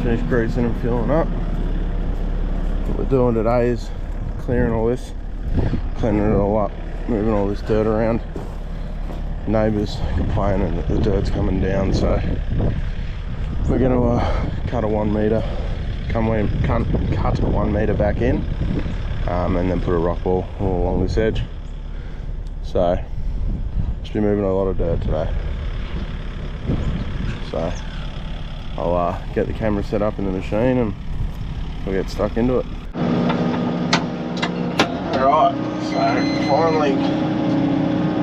finished greasing and filling up. What we're doing today is clearing all this, cleaning it all up, moving all this dirt around. Neighbours complaining that the dirt's coming down, so we're going to cut a 1 metre, cut 1 metre back in, and then put a rock wall all along this edge. So just be moving a lot of dirt today. So I'll get the camera set up in the machine and we'll get stuck into it. Alright, so finally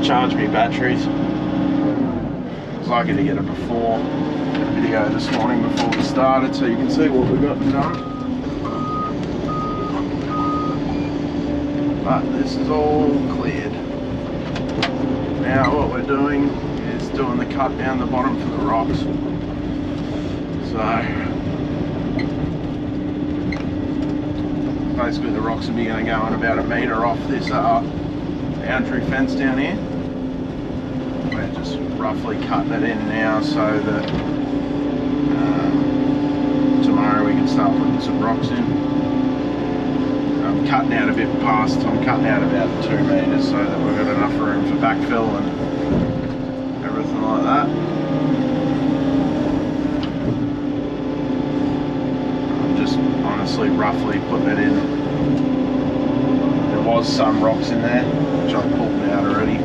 charged me batteries. I was lucky to get it before the video this morning before we started, so you can see what we've got done. But this is all cleared. Now what we're doing is doing the cut down the bottom for the rocks. So basically the rocks will be going to go in about 1 metre off this boundary fence down here. We're just roughly cutting it in now so that tomorrow we can start putting some rocks in. I'm cutting out a bit past, I'm cutting out about 2 metres so that we've got enough room for backfill and everything like that. I'm just honestly roughly putting it in. There was some rocks in there which I've pulled out already.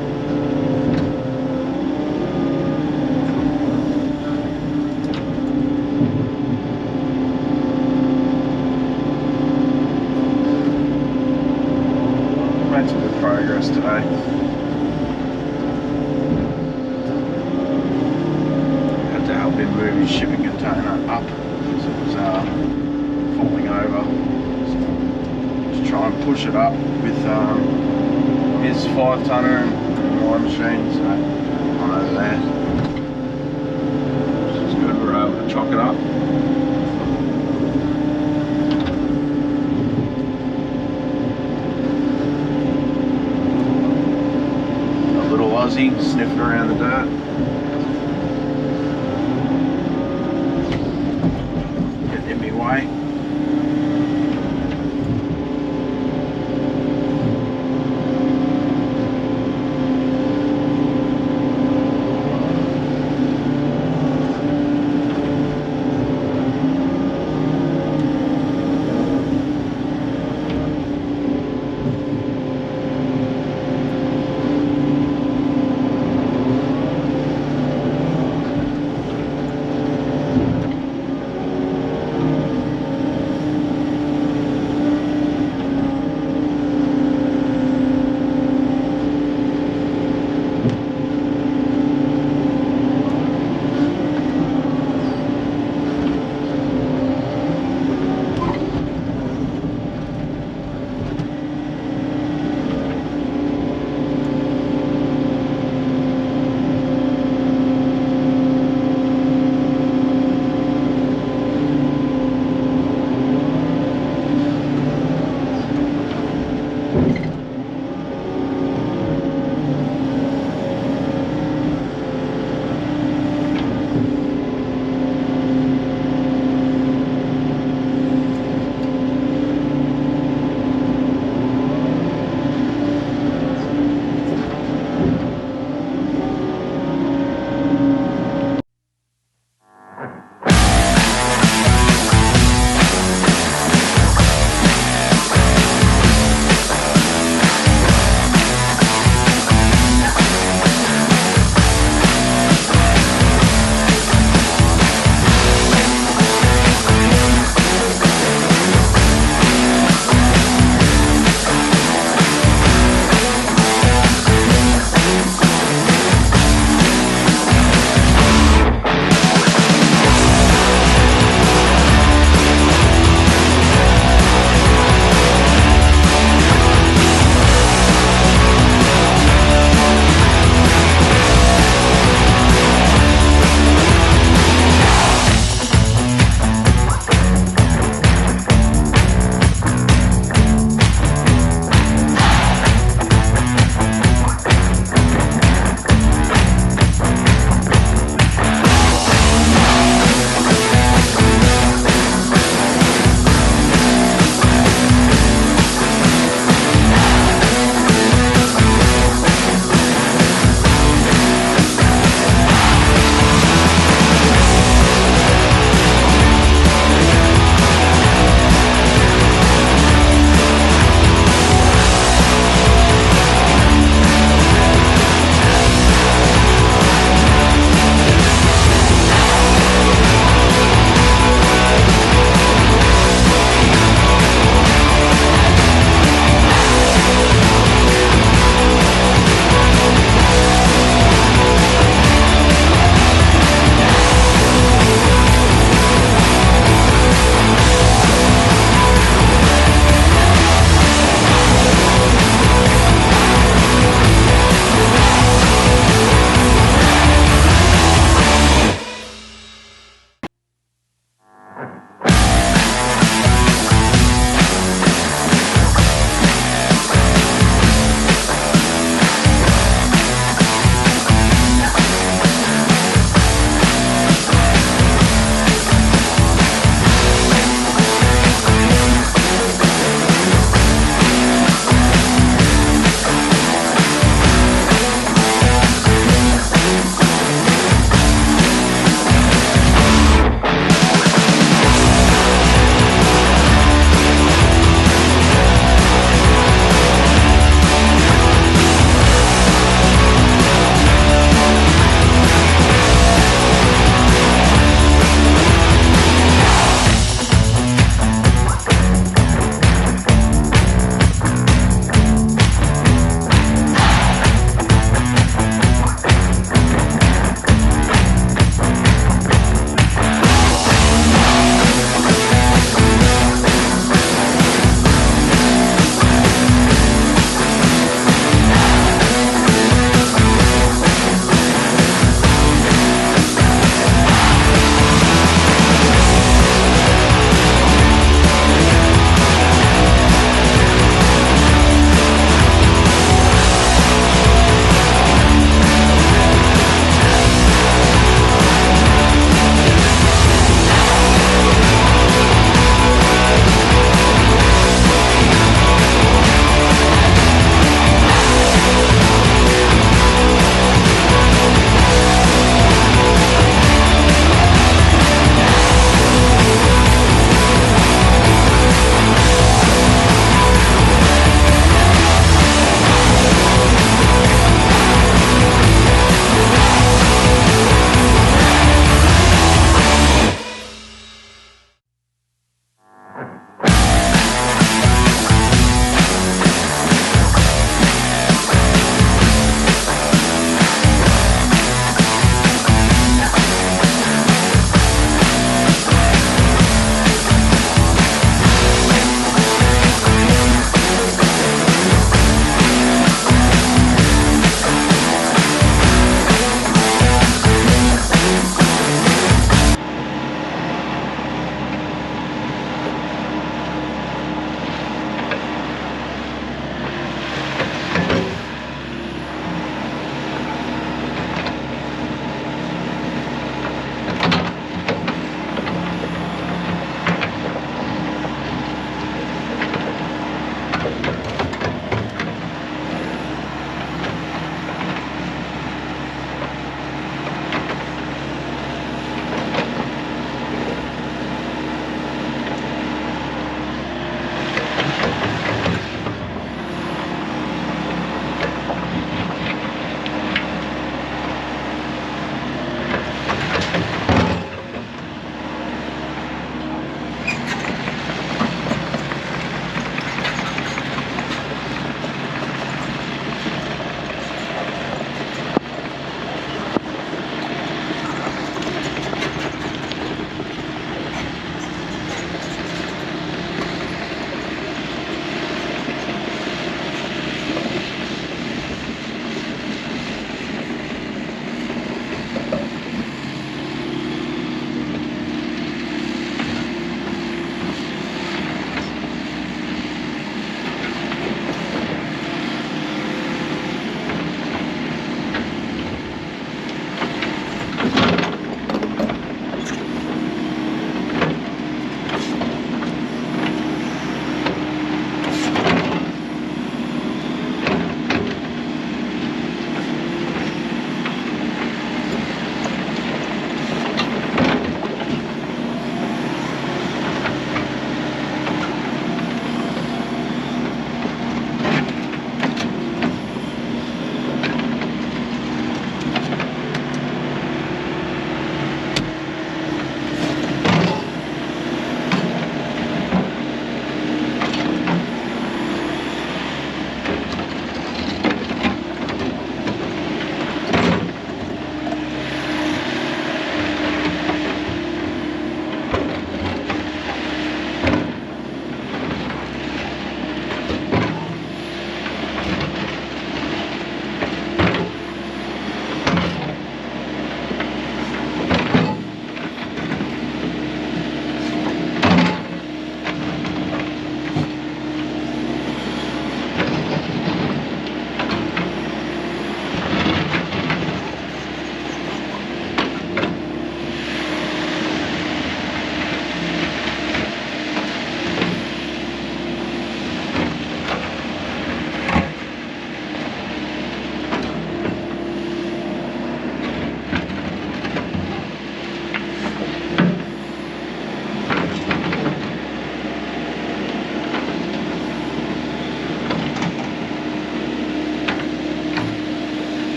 Made some good progress today. Had to help him move his shipping container up because it was falling over. So just try and push it up with his 5-tonner and my machine. So I'm over there. Which is good, we're able to chock it up. Aussie sniffing around the dirt. Getting in my way.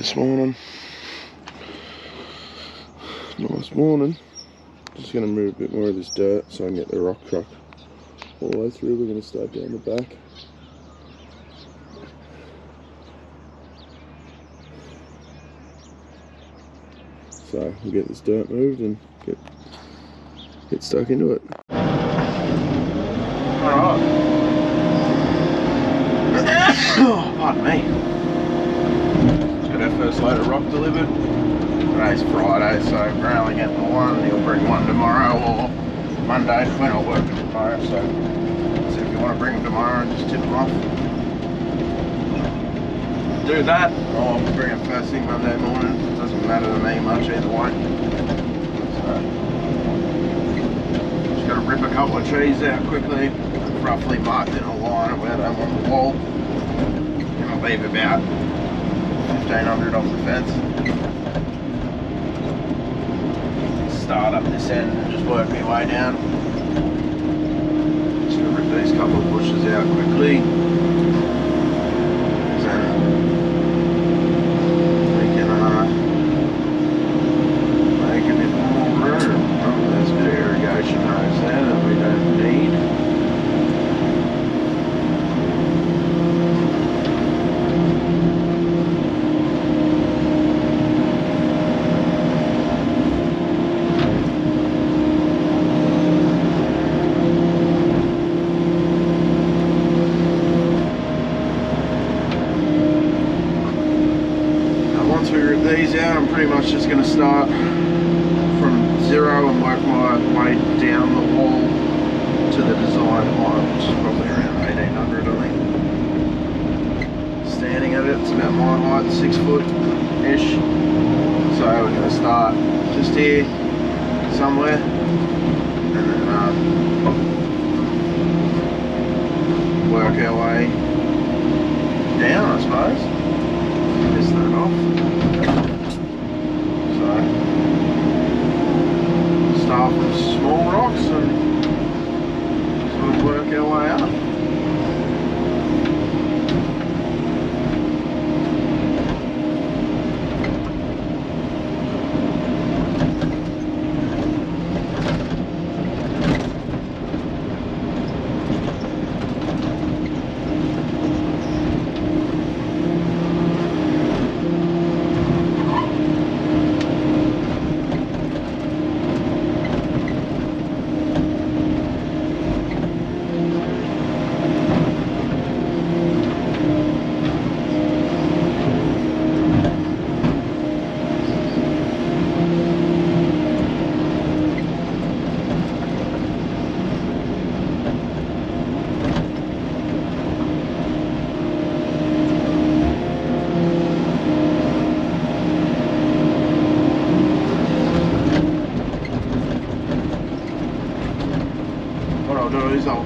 this morning. Nice morning. Just going to move a bit more of this dirt so I can get the rock truck all the way through. We're going to start down the back. So we'll get this dirt moved and get stuck into it. Alright. Pardon me. Just got our first load of rock delivered. Today's Friday, so we're only getting one. He'll bring one tomorrow or Monday. We're not working tomorrow, so if you want to bring them tomorrow and just tip them off, do that. Or I'll bring them first thing Monday morning. It doesn't matter to me much either way. So, just got to rip a couple of trees out quickly, roughly marked in a line of where they want the wall. And I'll leave about 1,500 off the fence. Start up this end and just work my way down. Just gonna rip these couple of bushes out quickly. So we can make a bit more room. Oh, there's a bit of irrigation hose there that we don't need. These out, I'm pretty much just going to start from zero and work my way down the wall to the design height, which is probably around 1,800 I think. Standing at it, it's about my height, 6 foot-ish. So we're going to start just here somewhere and then work our way down, I suppose. Piss that off. Start from small rocks and sort of work our way up. I'll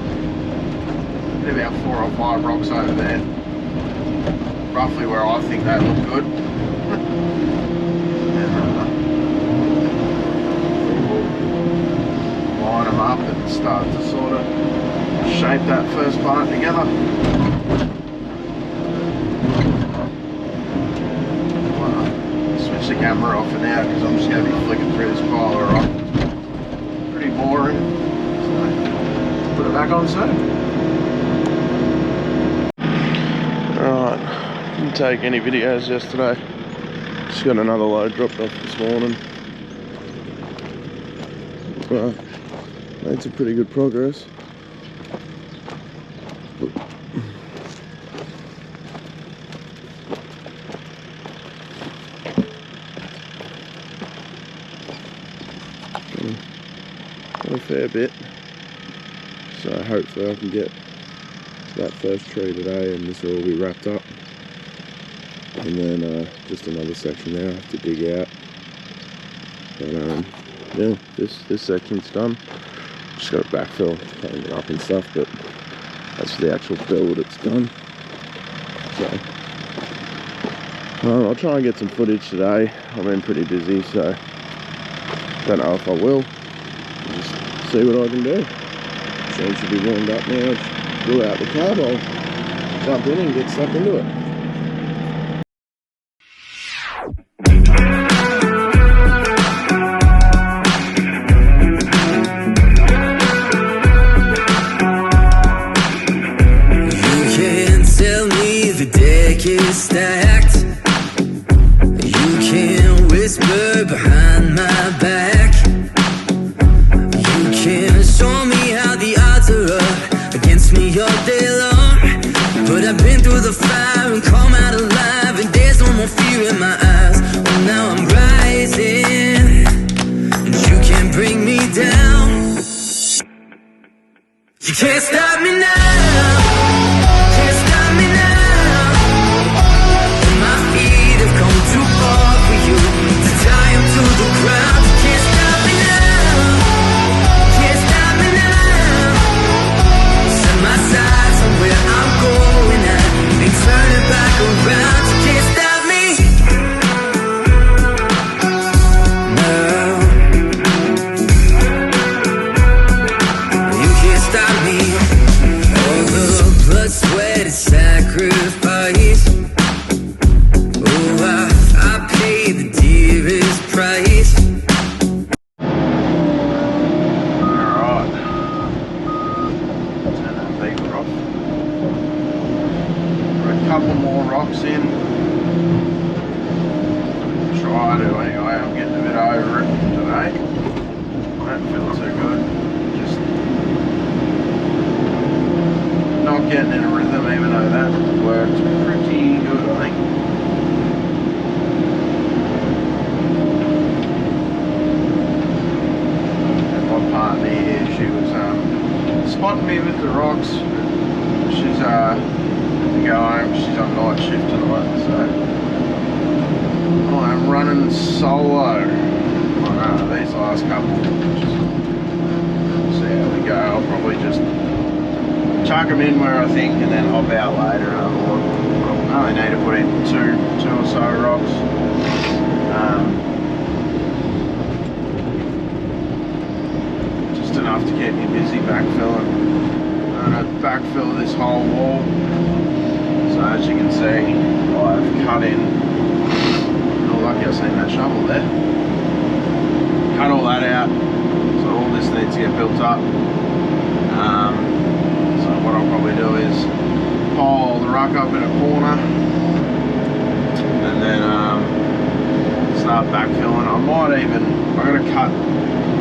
put about 4 or 5 rocks over there, roughly where I think they look good. And line them up and start to sort of shape that first part together. Well, switch the camera off for now because I'm just going to be flicking through this pile of rock. Pretty boring. Put it back on soon. Alright, didn't take any videos yesterday. Just got another load dropped off this morning. Made some pretty good progress. Got a fair bit. So hopefully I can get that first tree today and this will all be wrapped up. And then just another section there I have to dig out. But yeah, this section's done. Just got to backfill, clean it up and stuff, but that's the actual build, it's done. So I'll try and get some footage today. I've been pretty busy, so don't know if I will. Just see what I can do. Seems to be warmed up now. Just pull out the cab, I'll jump in and get stuck into it. word behind my back. You can show me how the odds are up against me all day long, but I've been through the fire and come out alive, and there's no more fear in my eyes. Oh, now I'm rising, and you can't bring me down. You can't stop me now. Can't stop me now. My feet have come too far for you to tie them to the ground. You can't stop me now. Can't stop me now. Set my sights on where I'm going at and turn it back around. You can't stop me now. You can't stop me. All the blood, sweat, and sacrifice. I paid the dearest price. Alright. Turn that beaver off. Put a couple more rocks in. Try to anyway, I'm getting a bit over it today. I don't feel too good. Just not getting in a rhythm, even though that worked pretty good, I think. Partner here, she was spotting me with the rocks. She's to go home. She's on night shift tonight, so I'm running solo. These last couple. See how we go. I'll probably just chuck them in where I think, and then hop out later. I only need to put in two or so rocks. Enough to keep me busy backfilling. I'm going to backfill this whole wall. So as you can see, I've cut in. Oh, lucky I've seen that shovel there. Cut all that out. So all this needs to get built up. So what I'll probably do is pile the ruck up in a corner, and then start backfilling. I might even, I'm going to cut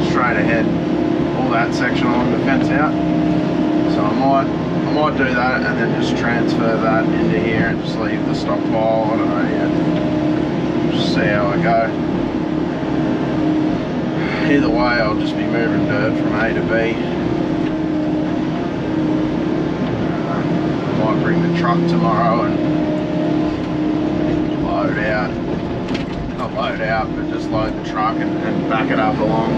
straight ahead that section along the fence out, so I might do that and then just transfer that into here and just leave the stockpile. I don't know yet. Just see how I go. Either way, I'll just be moving dirt from A to B. I might bring the truck tomorrow and load out. Not load out, but just load the truck and back it up along.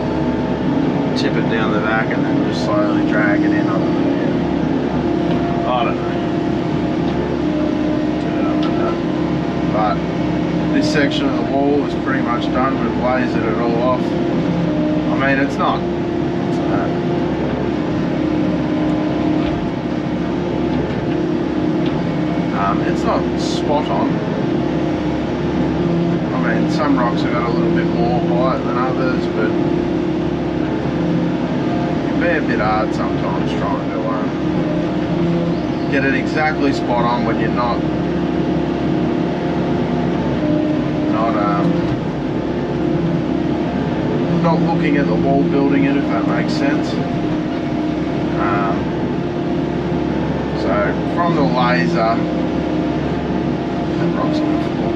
Tip it down the back and then just slowly drag it in. I don't know. But this section of the wall is pretty much done. We've lasered it all off. I mean, it's not. It's not spot on. I mean, some rocks have got a little bit more height than others, but be a bit hard sometimes trying to get it exactly spot on when you're not looking at the wall building it, if that makes sense. So from the laser, that rock's on the floor.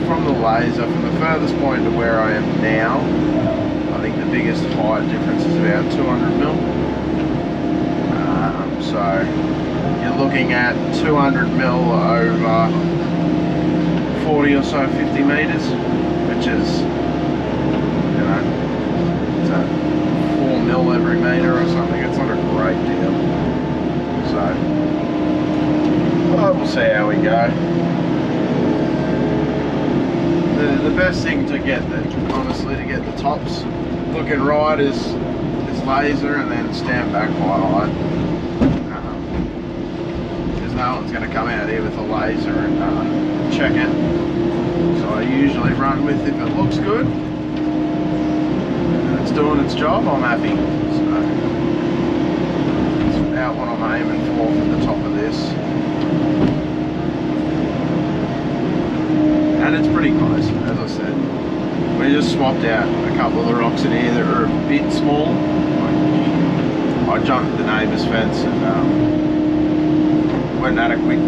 From the laser, from the furthest point to where I am now, I think the biggest height difference is about 200 mil. So you're looking at 200 mil over 40 or so 50 meters, which is, you know, it's at 4 mil every meter or something. It's not a great deal. So we'll see how we go. The best thing to get, honestly, to get the tops looking right is laser and then stand back highlight. Because no one's going to come out here with a laser and check it. So I usually run with, if it looks good and it's doing its job, I'm happy. So that's about what I'm aiming for the top of this. And it's pretty close, as I said. We just swapped out a couple of the rocks in here that were a bit small. I jumped the neighbour's fence and went and had a quick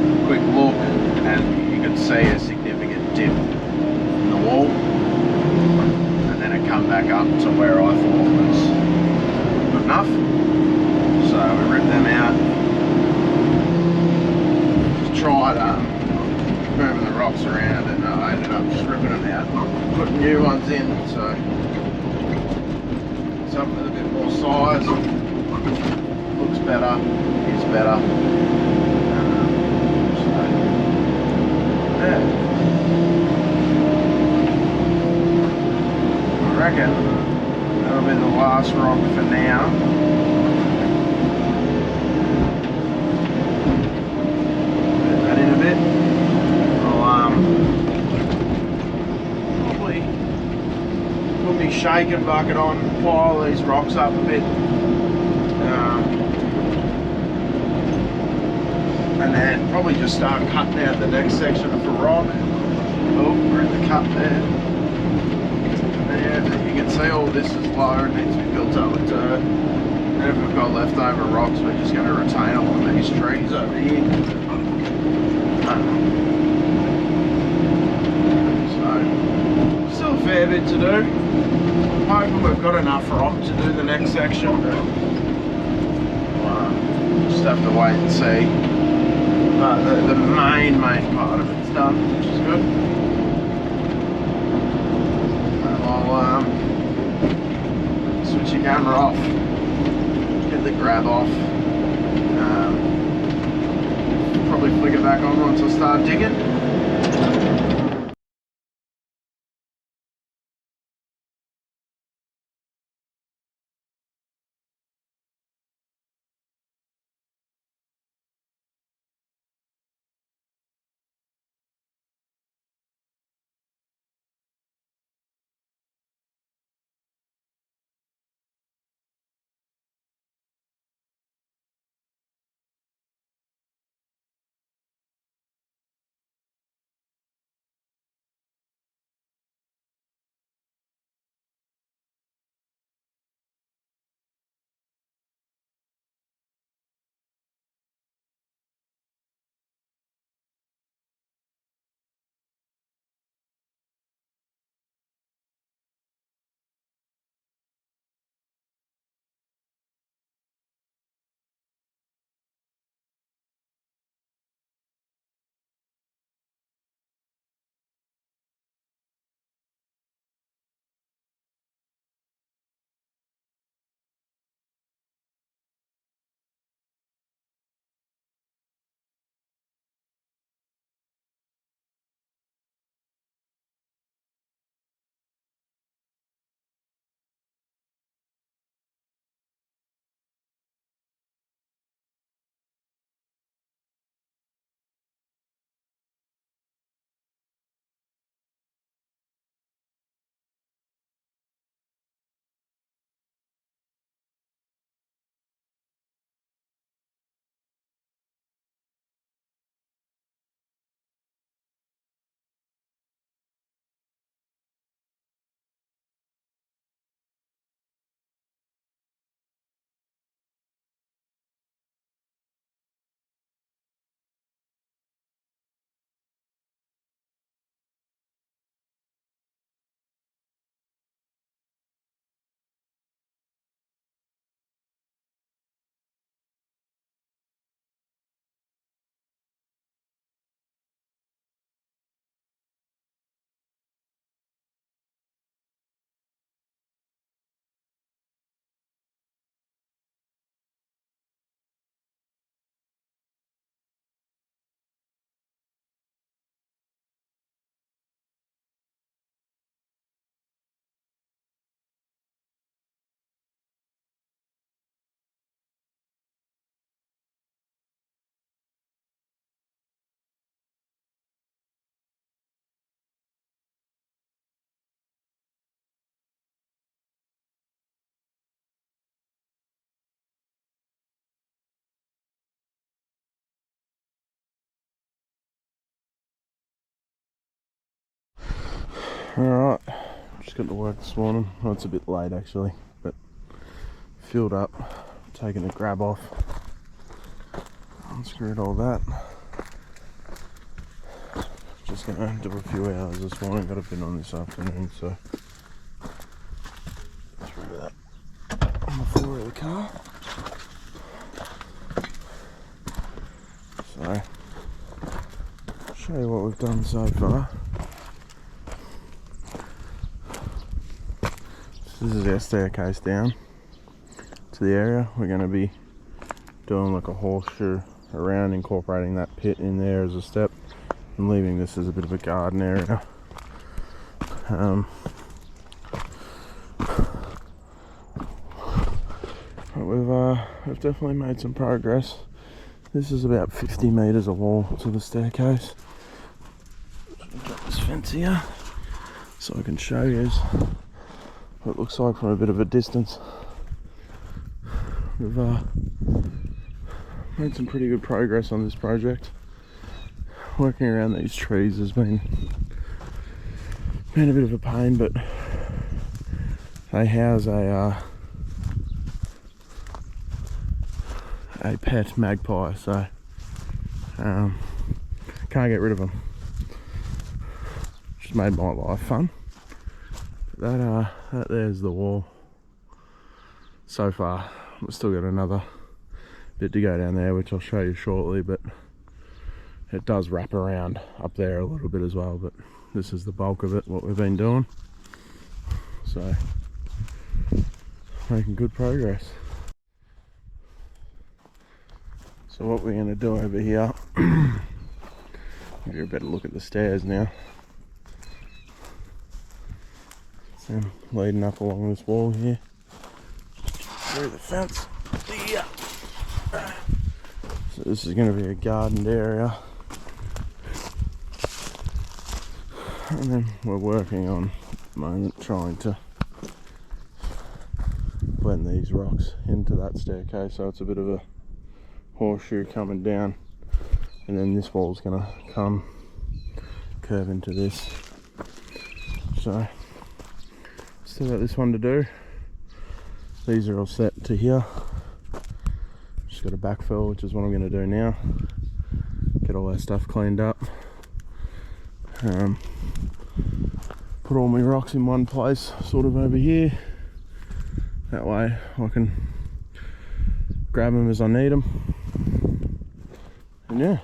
look, and you could see a significant dip in the wall, and then it come back up to where I thought was good enough. So we ripped them out. Just tried moving the rocks around, and I ended up just ripping them out, putting new ones in. So something with a bit more size, looks better, is better. So, yeah. I reckon that'll be the last rock for now. Put that in a bit. I'll probably put my shaking bucket on, pile these rocks up a bit. And then probably just start cutting out the next section of the rock. Oh, we're in the cut there. And you can see all this is low, it needs to be built up with dirt. And if we've got leftover rocks, we're just going to retain them on these trees over here. So, still a fair bit to do. I'm hoping we've got enough rock to do the next section, but just have to wait and see. The main part of it's done, which is good. And I'll switch the camera off, get the grab off, probably flick it back on once I start digging. Alright, just just got to work this morning. Well, it's a bit late actually, but filled up, taking a grab off, unscrewed all that. Just gonna do a few hours this morning, got a bit on this afternoon, so through that on the floor of the car. So, show you what we've done so far. This is our staircase down to the area. We're going to be doing like a horseshoe around, incorporating that pit in there as a step and leaving this as a bit of a garden area. We've definitely made some progress. This is about 50 metres of wall to the staircase. Got this fence here so I can show you what it looks like from a bit of a distance. We've made some pretty good progress on this project. Working around these trees has been a bit of a pain, but they house a pet magpie, so can't get rid of them. Just made my life fun. That there's the wall so far. We've still got another bit to go down there, which I'll show you shortly, but it does wrap around up there a little bit as well, but this is the bulk of it, what we've been doing. So making good progress. So what we're going to do over here, I'll give you a better look at the stairs now. So leading up along this wall here, through the fence. Yeah. So this is going to be a gardened area. And then we're working on, at the moment, trying to blend these rocks into that staircase, so it's a bit of a horseshoe coming down, and then this wall's gonna come curve into this. So still got this one to do. These are all set to here. Just got a backfill, which is what I'm gonna do now. Get all that stuff cleaned up. Put all my rocks in one place, sort of over here. That way I can grab them as I need them. And yeah,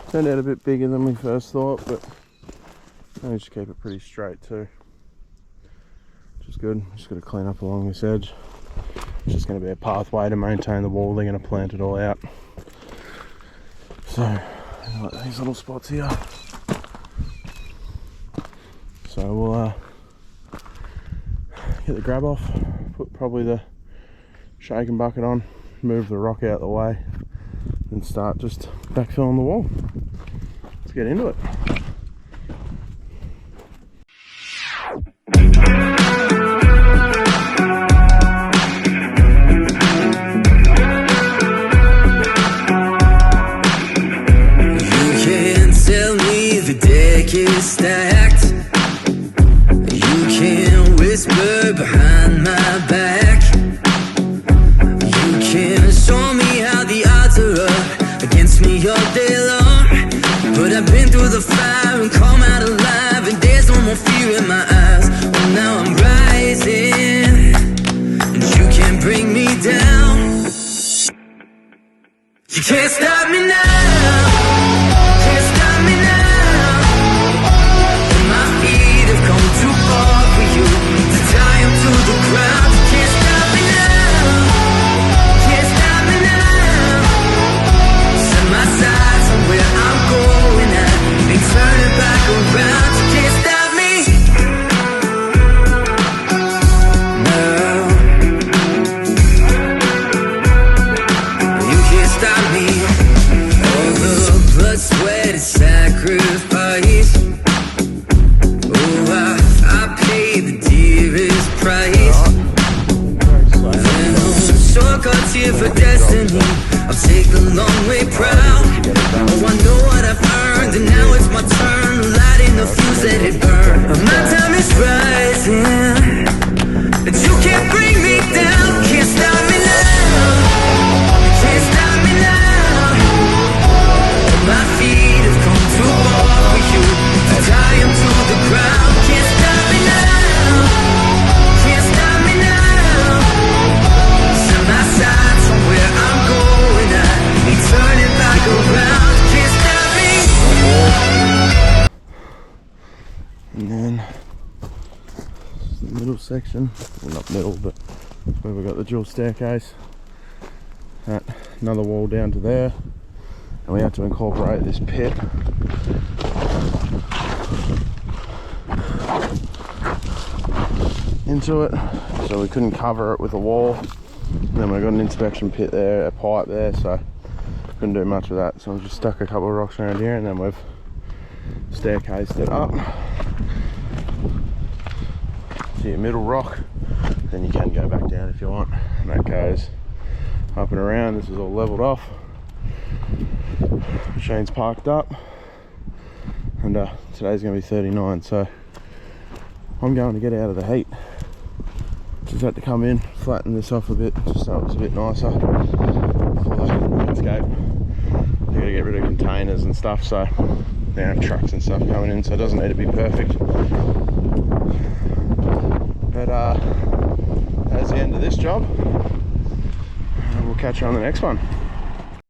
turned out a bit bigger than we first thought, but managed to keep it pretty straight too, which is good. Just got to clean up along this edge. It's just going to be a pathway to maintain the wall. They're going to plant it all out. So like these little spots here. So we'll get the grab off, put probably the shaking bucket on, move the rock out the way, and start just backfilling the wall. Let's get into it. You can't tell me the deck is stacked. You can't whisper behind my back. You can't show me how the odds are up against me all day long. But I've been through the fire and come out alive, and there's no more fear in my eyes. Oh, now I'm rising, and you can't bring me down. You can't stop me now. Can't stop me now. My feet have come too far for you to tie them to the ground. You can't stop me now. Can't stop me now. Set my sights on where I'm going at, and turn it back around. You can't stop me now. You can't stop me. All the blood, sweat, and sacrifice. Oh, I paid the dearest price. Shortcuts here for destiny. I'll take the long way proud. Oh, I know what I've earned, and now it's my turn. Lighting the fuse, let it burn. I'm And then the middle section, well, not middle, but where we've got the dual staircase. Another wall down to there, and we had to incorporate this pit into it, so we couldn't cover it with a wall. And then we've got an inspection pit there, a pipe there, so couldn't do much of that. So we've just stuck a couple of rocks around here, and then we've staircased it up to your middle rock. Then you can go back down if you want, and that goes up and around. This is all leveled off. Machine's parked up, and today's going to be 39, so I'm going to get out of the heat. Just had to come in, flatten this off a bit, just so it's a bit nicer for the landscape. You got to get rid of containers and stuff, so they have trucks and stuff coming in, so it doesn't need to be perfect. But that's the end of this job, and we'll catch you on the next one.